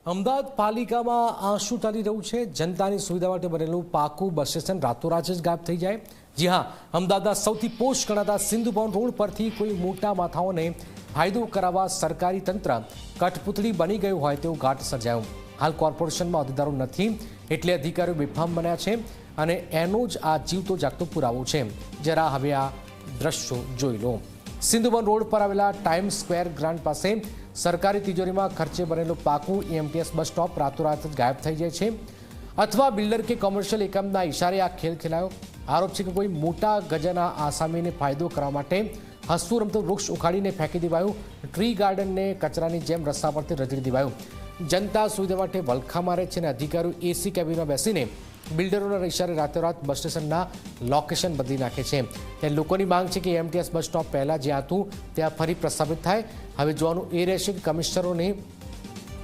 અમદાવાદ પાલિકામાં શું ચાલી રહ્યું છે? જનતાની સુવિધા માટે બનેલું પાકું બસ સ્ટેશન રાતોરાત જ ગાયબ થઈ જાય? જી હા, અમદાવાદના સૌથી પોશ ગણાતા સિંધુ ભવન રોડ પરથી કોઈ મોટા માથાઓને ફાયદો કરાવવા સરકારી તંત્ર કઠપૂતળી બની ગયું હોય તેવું ઘાટ સર્જાયું. હાલ કોર્પોરેશનમાં હોદ્દેદારો નથી એટલે અધિકારીઓ બેફામ બન્યા છે અને એનો જ આ જીવતો જાગતો પુરાવો છે. જરા હવે આ દ્રશ્યો જોઈ લો. સિંધુ ભવન રોડ પર આવેલા ટાઈમ સ્ક્વેર ગ્રાન્ડ પાસે સરકારી તિજોરીમાં ખર્ચે બનેલું પાકું એમટીએસ બસ સ્ટોપ રાતોરાત જ ગાયબ થઈ જાય છે, અથવા બિલ્ડર કે કોમર્શિયલ એકમના ઇશારે આ ખેલ ખેલાયો. આરોપ છે કે કોઈ મોટા ગજાના આસામીને ફાયદો કરવા માટે હસતું રમતું વૃક્ષ ઉખાડીને ફેંકી દેવાયું. ટ્રી ગાર્ડનને કચરાની જેમ રસ્તા પરથી રજડી દેવાયું. જનતા સુવિધા માટે વલખા મારે છે અને અધિકારીઓ એસી કેબિનમાં બેસીને બિલ્ડરોના ઇશારે રાતોરાત બસ સ્ટેશનના લોકેશન બદલી નાખે છે. ત્યારે લોકોની માંગ છે કે એમટીએસ બસ સ્ટોપ પહેલાં જ્યાં હતું ત્યાં ફરી પ્રસ્થાપિત થાય. હવે જોવાનું એ રહેશે કે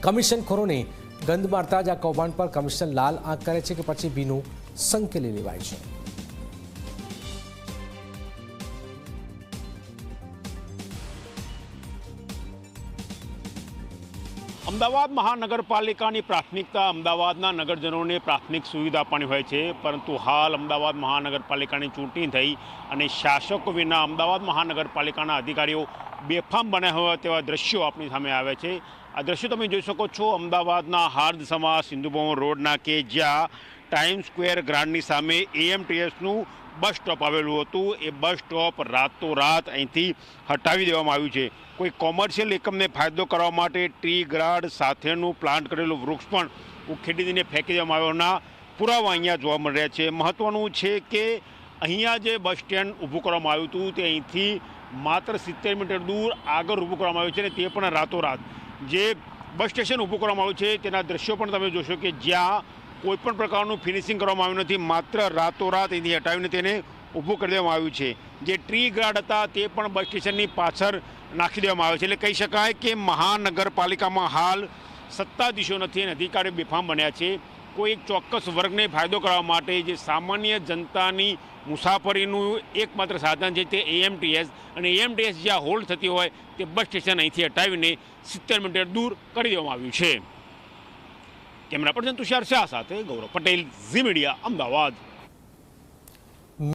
કમિશનખોરોને ગંધ મારતા જ આ કૌભાંડ પર કમિશનર લાલ આંખ કરે છે કે પછી ભીનું સંકેલી લેવાય છે. અમદાવાદ મહાનગરપાલિકાની પ્રાથમિકતા અમદાવાદના નગરજનોને પ્રાથમિક સુવિધા આપવાની હોય છે, પરંતુ હાલ અમદાવાદ મહાનગરપાલિકાની ચૂંટણી થઈ અને શાસકો વિના અમદાવાદ મહાનગરપાલિકાના અધિકારીઓ બેફામ બન્યા હોય તેવા દ્રશ્યો આપણી સામે આવે છે. આ દ્રશ્યો તમે જોઈ શકો છો અમદાવાદના હાર્દસમા સિંધુ ભવન રોડના, કે જ્યાં ટાઈમ સ્ક્વેર ગ્રાન્ડની સામે એએમટીએસનું બસ સ્ટોપ આવેલું હતું. એ બસ સ્ટોપ રાતોરાત અહીંથી હટાવી દેવામાં આવ્યું છે. કોઈ કોમર્શિયલ એકમને ફાયદો કરવા માટે ટ્રી ગાર્ડ સાથેનું પ્લાન્ટ કરેલું વૃક્ષ પણ ઉખેડી દઈને ફેંકી દેવામાં આવ્યાના પુરાવા અહીંયા જોવા મળી રહ્યા છે. મહત્ત્વનું છે કે અહીંયા જે બસ સ્ટેન્ડ ઊભું કરવામાં આવ્યું હતું તે અહીંથી માત્ર 70 મીટર દૂર આગળ ઊભું કરવામાં આવ્યું છે અને તે પણ રાતોરાત. જે બસ સ્ટેશન ઊભું કરવામાં આવ્યું છે તેના દ્રશ્યો પણ તમે જોશો કે જ્યાં કોઈપણ પ્રકારનું ફિનિશિંગ કરવામાં આવ્યું નથી, માત્ર રાતોરાત અહીંથી હટાવીને તેને ઊભું કરી દેવામાં આવ્યું છે. જે ટ્રી ગાર્ડ હતા તે પણ બસ સ્ટેશનની પાછળ નાખી દેવામાં આવે છે. એટલે કહી શકાય કે મહાનગરપાલિકામાં હાલ સત્તાધીશો નથી અને અધિકારીઓ બેફામ બન્યા છે. કોઈ એક ચોક્કસ વર્ગને ફાયદો કરવા માટે જે સામાન્ય જનતાની મુસાફરીનું એકમાત્ર સાધન છે તે એએમટીએસ, અને એએમટીએસ જ્યાં હોલ્ડ થતી હોય તે બસ સ્ટેશન અહીંથી હટાવીને 70 મીટર દૂર કરી દેવામાં આવ્યું છે. કેમેરા પર્સન તુષાર શાહ સાથે ગૌરવ પટેલ, ઝી મીડિયા, અમદાવાદ.